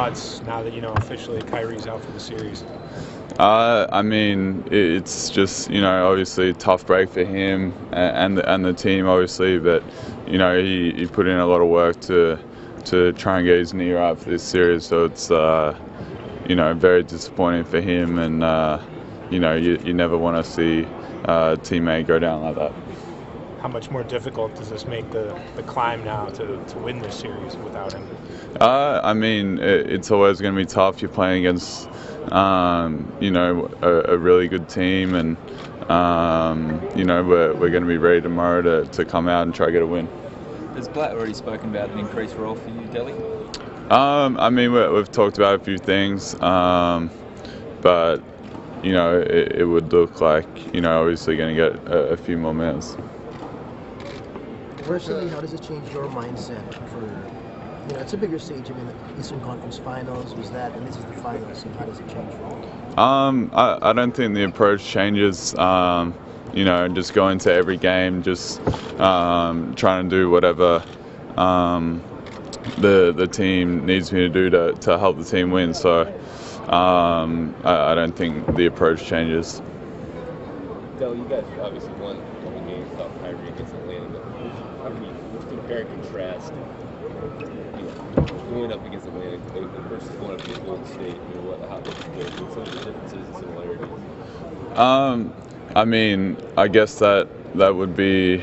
thoughts now that officially Kyrie's out for the series? I mean, it's just obviously a tough break for him and the team obviously, but he put in a lot of work to try and get his knee right for this series. So it's very disappointing for him, and you never want to see a teammate go down like that. How much more difficult does this make the climb now to win this series without him? I mean, it's always going to be tough. You're playing against, a really good team, and we're going to be ready tomorrow to come out and try to get a win. Has Blatt already spoken about an increased role for you, Delly? I mean, we've talked about a few things, but it would look like obviously going to get a few more minutes. Personally, how does it change your mindset for, it's a bigger stage. I mean, the Eastern Conference Finals was that, and this is the finals. So how does it change for you? I don't think the approach changes. Just going to every game, just trying to do whatever the team needs me to do to help the team win. So I don't think the approach changes. Del, you guys obviously won a couple games without Kyrie against Atlanta. How do you compare and contrast going up against Atlanta versus going up against Golden State? How some of the differences and similarities? I mean, I guess that would be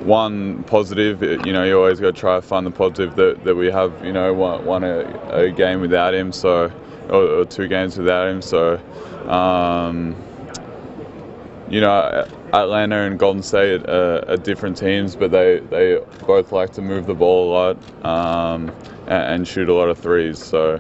one positive. You always got to try to find the positive that we have. Won a game without him, so or 2 games without him. So Atlanta and Golden State are different teams, but they both like to move the ball a lot and shoot a lot of threes. So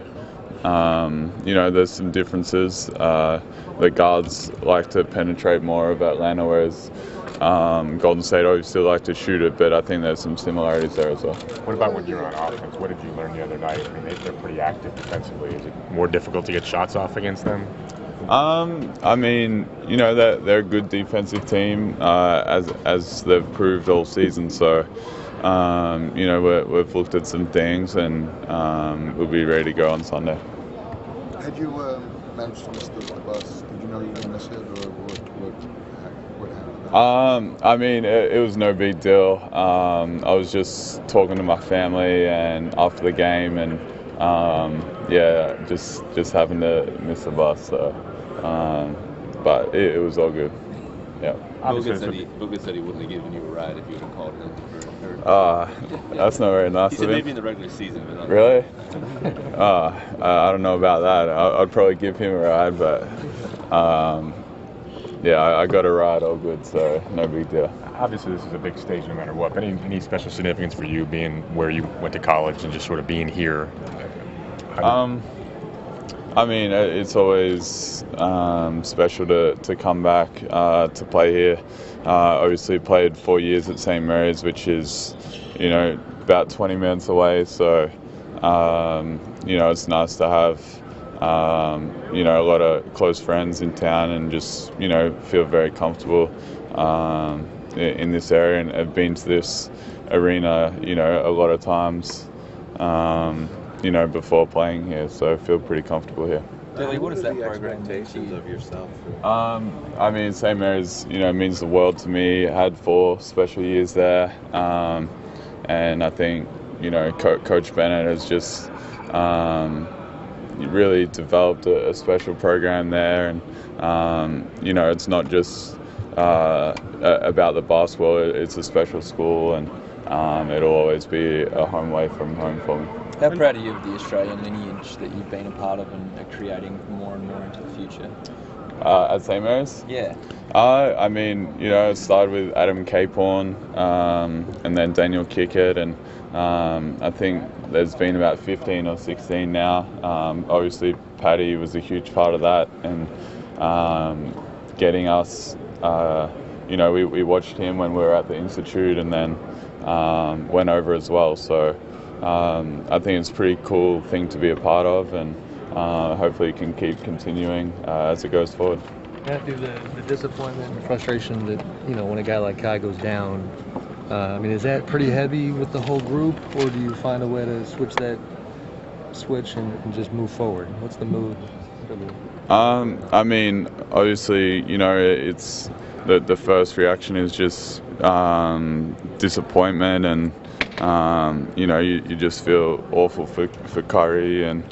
there's some differences. The guards like to penetrate more of Atlanta, whereas Golden State obviously like to shoot it, but I think there's some similarities there as well. What about when you're on offense? What did you learn the other night? I mean, they're pretty active defensively. Is it more difficult to get shots off against them? I mean, they're a good defensive team, as they've proved all season. So, we've looked at some things, and we'll be ready to go on Sunday. Had you managed to miss the bus? Did you know you were going to miss it, or what happened? I mean, it was no big deal. I was just talking to my family and after the game, and just happened to miss the bus. So, but it was all good. Yeah. Bogut said he wouldn't have given you a ride if you would have called him. That's not very nice He of said him. maybe in the regular season, but not Really? I don't know about that. I'd probably give him a ride, but I got a ride, all good, so no big deal. Obviously, this is a big stage no matter what. But any special significance for you being where you went to college and just sort of being here? I mean, it's always special to come back to play here. Obviously, played 4 years at St. Mary's, which is, about 20 minutes away. So, it's nice to have, a lot of close friends in town and just, feel very comfortable in this area, and have been to this arena, a lot of times. Before playing here, so I feel pretty comfortable here. Delly, what does that program do to you? Of yourself? I mean, St. Mary's, means the world to me. I had 4 special years there, and I think, Coach Bennett has just really developed a special program there, and it's not just about the basketball. It's a special school, and it'll always be a home away from home for me. How proud are you of the Australian lineage that you've been a part of and are creating more and more into the future? At St. Mary's? Yeah. I mean, it started with Adam Caporn, and then Daniel Kickett, and I think there's been about 15 or 16 now. Obviously, Paddy was a huge part of that, and getting us, we watched him when we were at the Institute, and then went over as well. So I think it's a pretty cool thing to be a part of, and hopefully it can keep continuing as it goes forward. Yeah, the disappointment and frustration that, when a guy like Kai goes down, I mean, is that pretty heavy with the whole group, or do you find a way to switch and just move forward? What's the mood? I mean, obviously, it's the first reaction is just disappointment, and you just feel awful for Kyrie, and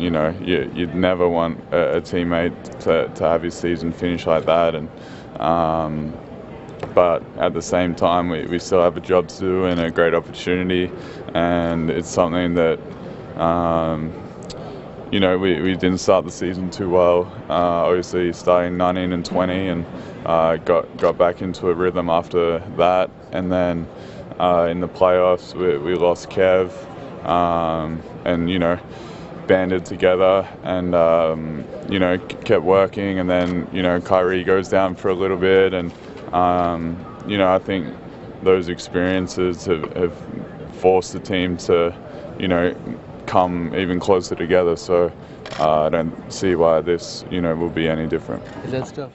you'd never want a teammate to have his season finish like that, and but at the same time, we still have a job to do and a great opportunity, and it's something that we didn't start the season too well. Obviously, starting 19 and 20, and got back into a rhythm after that. And then in the playoffs, we lost Kev, and banded together and kept working. And then Kyrie goes down for a little bit, and I think those experiences have forced the team to come even closer together, so I don't see why this will be any different. Is that stuff